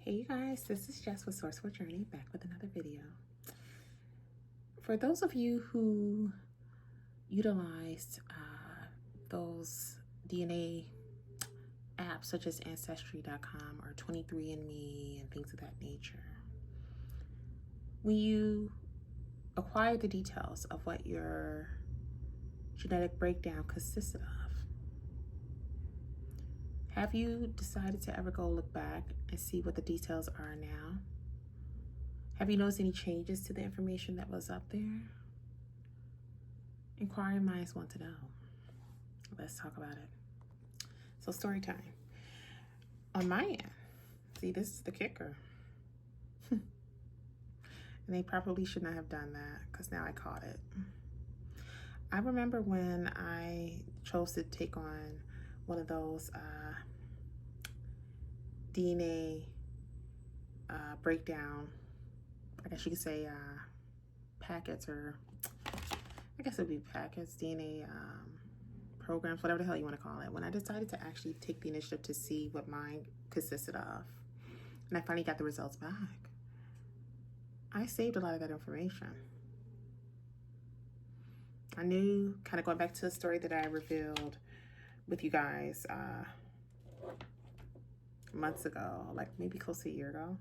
Hey you guys, this is Jess with Sourceful Journey, back with another video. For those of you who utilized those DNA apps such as Ancestry.com or 23andMe and things of that nature, when you acquire the details of what your genetic breakdown consisted of, have you decided to ever go look back and see what the details are now? Have you noticed any changes to the information that was up there? Inquiring minds want to know. Let's talk about it. So story time. On my end, see, this is the kicker. And they probably should not have done that because now I caught it. I remember when I chose to take on one of those DNA breakdown, I guess you could say packets, or I guess it would be packets, DNA programs, whatever the hell you want to call it. When I decided to actually take the initiative to see what mine consisted of, and I finally got the results back, I saved a lot of that information. I knew, kind of going back to the story that I revealed with you guys months ago, like maybe close to a year ago.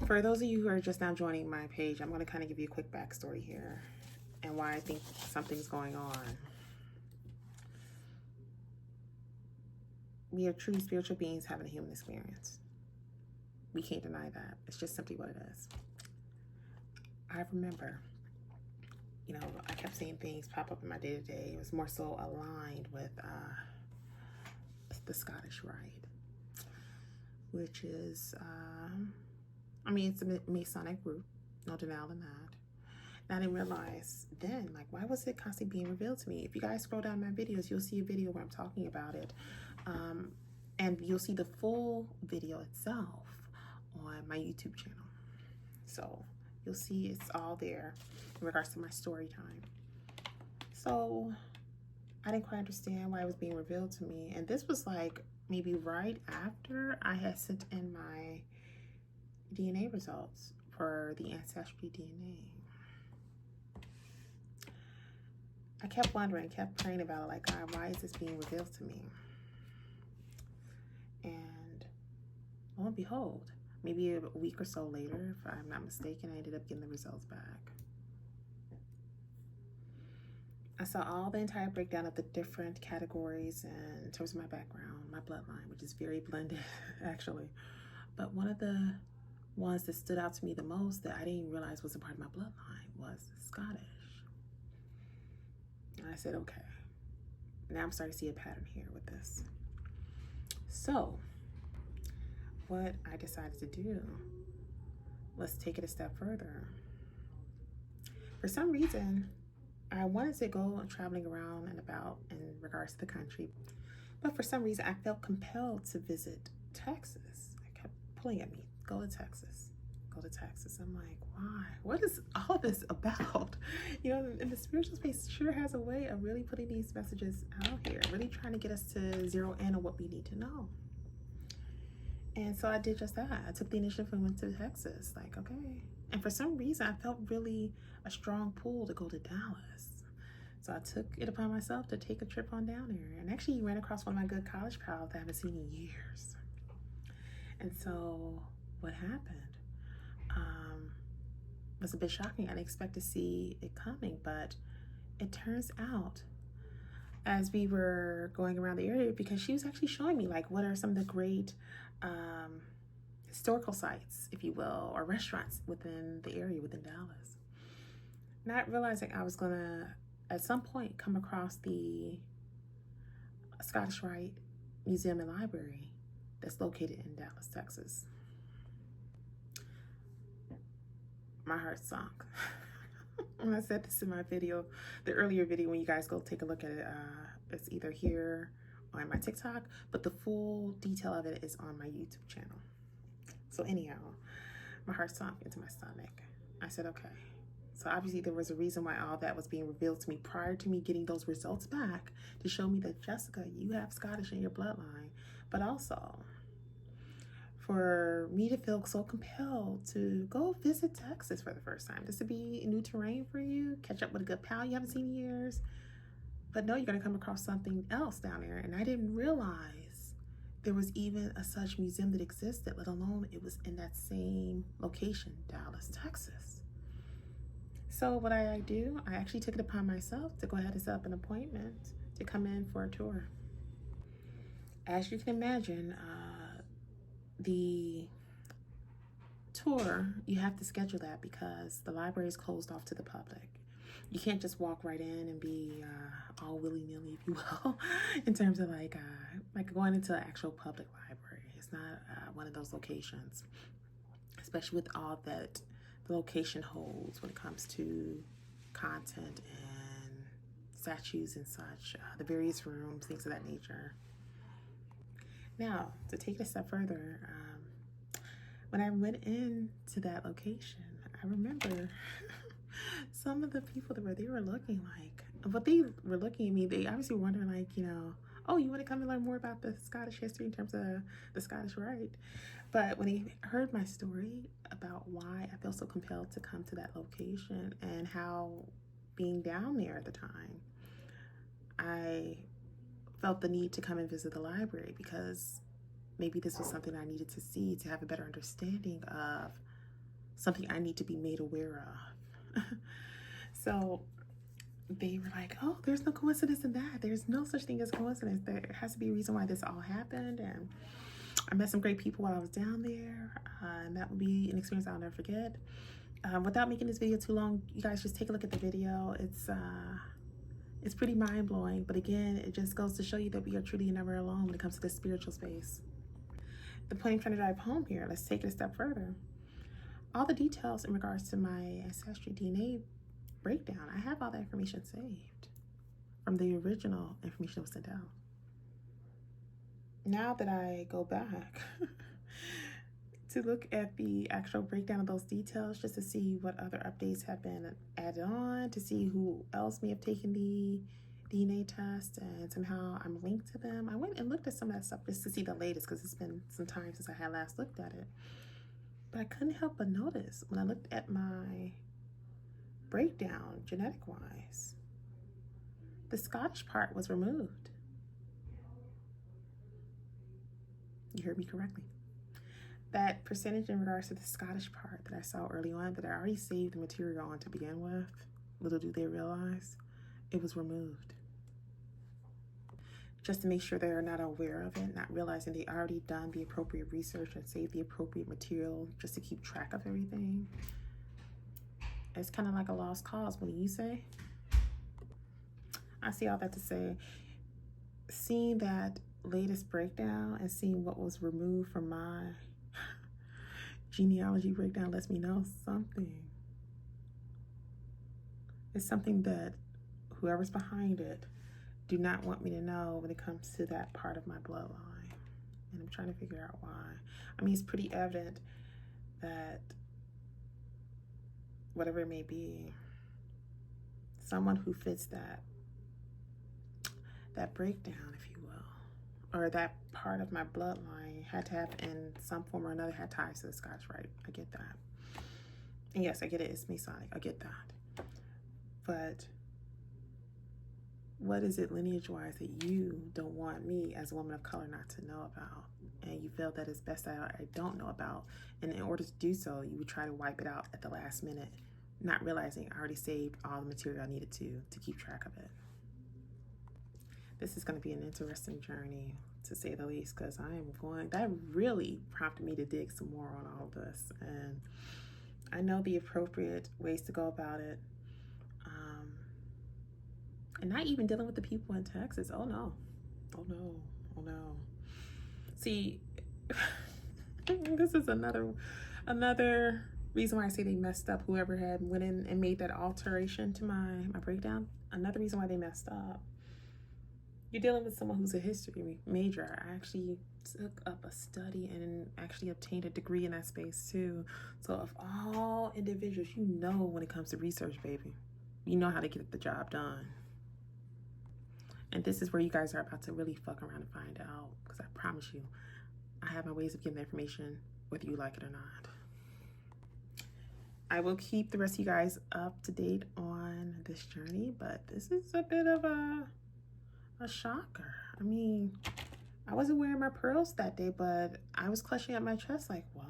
For those of you who are just now joining my page, I'm going to kind of give you a quick backstory here and why I think something's going on. We are truly spiritual beings having a human experience. We can't deny that. It's just simply what it is. I remember, I kept seeing things pop up in my day-to-day. It was more so aligned with the Scottish Rite, which is, it's a Masonic group, no denial in that. And I didn't realize then, why was it constantly being revealed to me? If you guys scroll down my videos, you'll see a video where I'm talking about it. And you'll see the full video itself on my YouTube channel. So you'll see it's all there in regards to my story time. So I didn't quite understand why it was being revealed to me. And this was maybe right after I had sent in my DNA results for the Ancestry DNA. I kept wondering, kept praying about it, God, why is this being revealed to me? And lo and behold, maybe a week or so later, if I'm not mistaken, I ended up getting the results back. I saw all the entire breakdown of the different categories and in terms of my background, my bloodline, which is very blended, actually. But one of the ones that stood out to me the most that I didn't realize was a part of my bloodline was Scottish. And I said, okay, now I'm starting to see a pattern here with this. So what I decided to do, let's take it a step further. For some reason, I wanted to go traveling around and about in regards to the country, but for some reason I felt compelled to visit Texas. I kept pulling at me, go to Texas, go to Texas. I'm like, why? What is all this about? And the spiritual space sure has a way of really putting these messages out here, really trying to get us to zero in on what we need to know. And so I did just that. I took the initiative and went to Texas, okay. And for some reason, I felt really a strong pull to go to Dallas. So I took it upon myself to take a trip on down there. And actually ran across one of my good college pals that I haven't seen in years. And so what happened was a bit shocking. I didn't expect to see it coming, but it turns out as we were going around the area, because she was actually showing me what are some of the great historical sites, if you will, or restaurants within the area, within Dallas. Not realizing I was gonna, at some point, come across the Scottish Rite Museum and Library that's located in Dallas, Texas. My heart sunk. When I said this in my video, the earlier video, when you guys go take a look at it, it's either here or on my TikTok, but the full detail of it is on my YouTube channel. So anyhow, my heart sunk into my stomach. I said, okay. So obviously there was a reason why all that was being revealed to me prior to me getting those results back to show me that, Jessica, you have Scottish in your bloodline. But also, for me to feel so compelled to go visit Texas for the first time. This would be new terrain for you, catch up with a good pal you haven't seen in years. But no, you're going to come across something else down there. And I didn't realize there was even a such museum that existed, let alone it was in that same location, Dallas, Texas. So what I do, I actually took it upon myself to go ahead and set up an appointment to come in for a tour. As you can imagine, the tour, you have to schedule that because the library is closed off to the public. You can't just walk right in and be all willy-nilly, if you will, in terms of like going into an actual public library. It's not one of those locations, especially with all that the location holds when it comes to content and statues and such, the various rooms, things of that nature. Now, to take it a step further, when I went into that location, I remember some of the people that were there were looking like, but they were looking at me, they obviously were wondering like, you know, oh, you want to come and learn more about the Scottish history in terms of the Scottish Rite? But when he heard my story about why I felt so compelled to come to that location and how being down there at the time, I felt the need to come and visit the library because maybe this was something I needed to see to have a better understanding of something I need to be made aware of. So they were like, oh, there's no coincidence in that. There's no such thing as coincidence. There has to be a reason why this all happened. And I met some great people while I was down there. And that would be an experience I'll never forget. Without making this video too long, you guys just take a look at the video. It's pretty mind-blowing, but again, it just goes to show you that we are truly never alone when it comes to this spiritual space. The point I'm trying to drive home here, let's take it a step further. All the details in regards to my ancestry DNA breakdown, I have all that information saved from the original information that was sent out. Now that I go back to look at the actual breakdown of those details, just to see what other updates have been added on, to see who else may have taken the DNA test, and somehow I'm linked to them. I went and looked at some of that stuff just to see the latest because it's been some time since I had last looked at it. But I couldn't help but notice when I looked at my breakdown genetic-wise, the Scottish part was removed. You heard me correctly. That percentage in regards to the Scottish part that I saw early on, that I already saved the material on to begin with, little do they realize, it was removed. Just to make sure they're not aware of it, not realizing they already done the appropriate research and saved the appropriate material just to keep track of everything. It's kind of like a lost cause, what do you say? I see all that to say, seeing that latest breakdown and seeing what was removed from my genealogy breakdown lets me know something. It's something that whoever's behind it do not want me to know when it comes to that part of my bloodline. And I'm trying to figure out why. I mean, it's pretty evident that whatever it may be, someone who fits that breakdown, if you will, or that part of my bloodline had to have in some form or another had ties to the Scottish Rite. I get that. And yes, I get it, it's Masonic, I get that. But what is it lineage-wise that you don't want me as a woman of color not to know about? And you feel that it's best that I don't know about. And in order to do so, you would try to wipe it out at the last minute, not realizing I already saved all the material I needed to keep track of it. This is going to be an interesting journey, to say the least, because that really prompted me to dig some more on all of this. And I know the appropriate ways to go about it. And not even dealing with the people in Texas. Oh no, oh no, oh no. See, this is another reason why I say they messed up. Whoever had went in and made that alteration to my breakdown, another reason why they messed up. You're dealing with someone who's a history major. I actually took up a study and actually obtained a degree in that space too. So of all individuals, you know when it comes to research, baby, you know how to get the job done. And this is where you guys are about to really fuck around and find out, because I promise you, I have my ways of getting the information, whether you like it or not. I will keep the rest of you guys up to date on this journey, but this is a bit of a shocker. I mean, I wasn't wearing my pearls that day, but I was clutching at my chest like, what?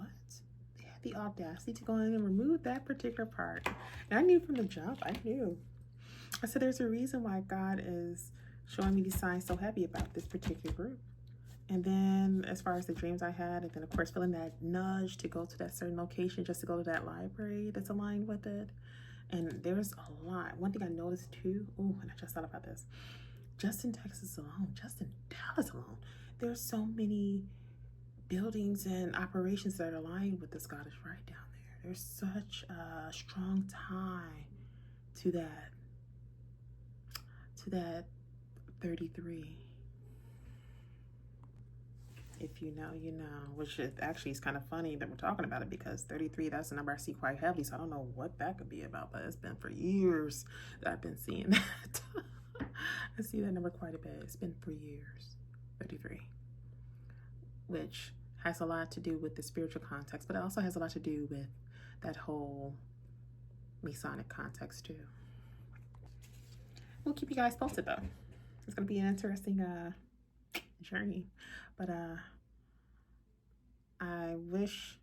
They had the audacity to go in and remove that particular part. And I knew from the jump, I knew. I said, there's a reason why God is showing me these signs so heavy about this particular group. And then as far as the dreams I had, and then of course feeling that nudge to go to that certain location just to go to that library that's aligned with it. And there's a lot. One thing I noticed too, and I just thought about this. Just in Texas alone, just in Dallas alone, there's so many buildings and operations that are aligned with the Scottish Rite down there. There's such a strong tie to that 33. If you know, you know, which is actually is kind of funny that we're talking about it, because 33, that's a number I see quite heavily. So I don't know what that could be about, but it's been for years that I've been seeing that. I see that number quite a bit. It's been for years, 33, which has a lot to do with the spiritual context, but it also has a lot to do with that whole Masonic context too. We'll keep you guys posted though. It's going to be an interesting journey, but I wish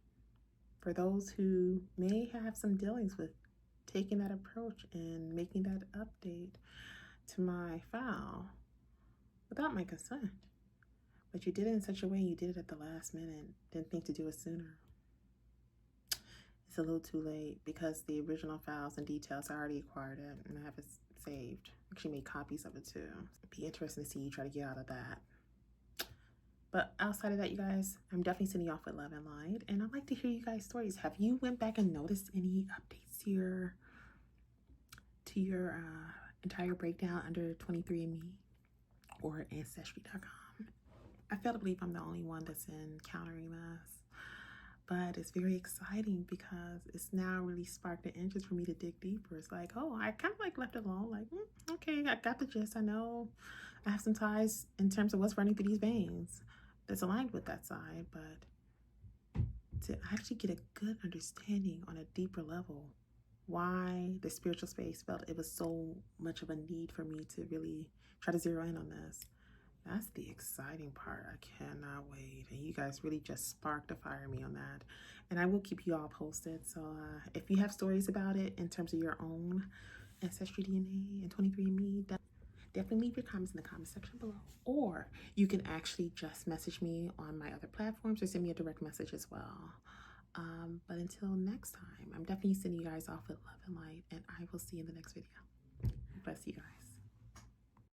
for those who may have some dealings with taking that approach and making that update to my file without my consent, but you did it in such a way, you did it at the last minute, didn't think to do it sooner. It's a little too late, because the original files and details, I already acquired it and I have it saved. Actually made copies of it too. It'd be interesting to see you try to get out of that. But outside of that, you guys, I'm definitely sending you off with love and light. And I'd like to hear you guys' stories. Have you went back and noticed any updates to your entire breakdown under 23andMe or Ancestry.com? I fail to believe I'm the only one that's encountering this. But it's very exciting because it's now really sparked an interest for me to dig deeper. It's like, oh, I kind of like left it alone. Like, okay, I got the gist. I know I have some ties in terms of what's running through these veins that's aligned with that side. But to actually get a good understanding on a deeper level, why the spiritual space felt it was so much of a need for me to really try to zero in on this. That's the exciting part. I cannot wait. And you guys really just sparked a fire in me on that. And I will keep you all posted. So if you have stories about it in terms of your own Ancestry DNA and 23andMe, definitely leave your comments in the comment section below. Or you can actually just message me on my other platforms or send me a direct message as well. But until next time, I'm definitely sending you guys off with love and light. And I will see you in the next video. Bless you guys.